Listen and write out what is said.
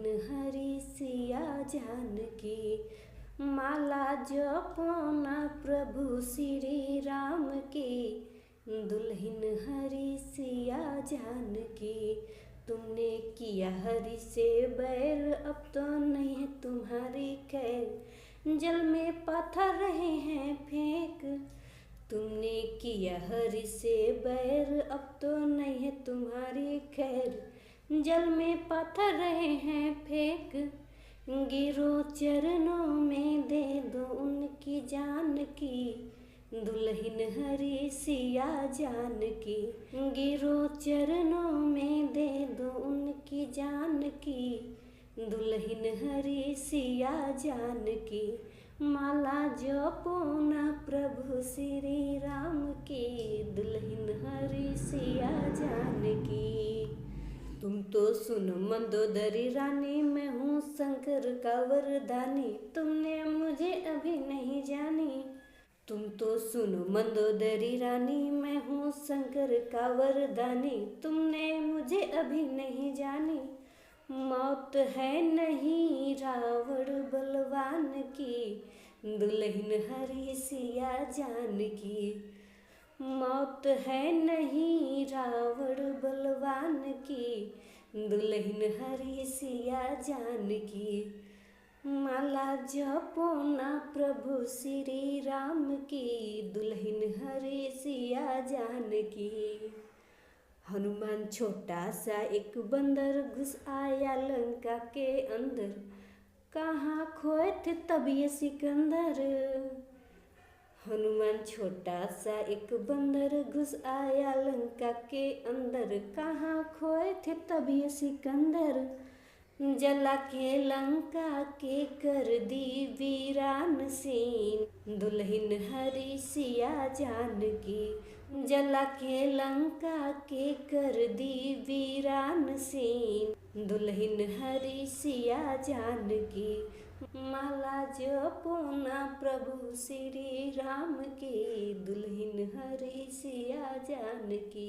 दुल्हन हरी सिया जानकी, माला जपना प्रभु श्री राम की। दुल्हन हरी सिया जानकी, तुमने किया हरि से बैर, अब तो नहीं है तुम्हारी खैर। जल में पत्थर रहे हैं फेंक, तुमने किया हरि से बैर, अब तो नहीं है तुम्हारी खैर। जल में पत्थर रहे हैं फेंक, गिरो चरणों में दे दो उनकी जान की। दुल्हन हरी सिया जानकी, गिरो चरणों में दे दो उनकी जान की। दुल्हन हरी सिया जानकी, माला जपना प्रभु श्री राम की। दुल्हन हरी सिया जानकी। तुम तो सुनो मंदोदरी रानी, मैं हूँ शंकर का वरदानी, तुमने मुझे अभी नहीं जानी। तुम तो सुनो मंदोदरी रानी, मैं हूँ शंकर का वरदानी, तुमने मुझे अभी नहीं जानी। मौत है नहीं रावण बलवान की, दुल्हन हरी सिया जानकी। मौत है नहीं रावण बलवान की, दुल्हन हरी सिया जानकी। माला जपना प्रभु श्री राम की, दुल्हन हरी सिया जानकी। हनुमान छोटा सा एक बंदर, घुस आया लंका के अंदर, कहाँ खोए थे तब ये सिकंदर। हनुमान छोटा सा एक बंदर, घुस आया लंका के अंदर, कहाँ खोए थे तब ये सिकंदर। जला के लंका के कर दी वीरान सीन, दुल्हन हरी सिया जानकी। जला के लंका के कर दी वीरान सीन, दुल्हन हरी सिया जानकी। माला जपना प्रभु श्री राम की, दुल्हन हरी सिया जानकी।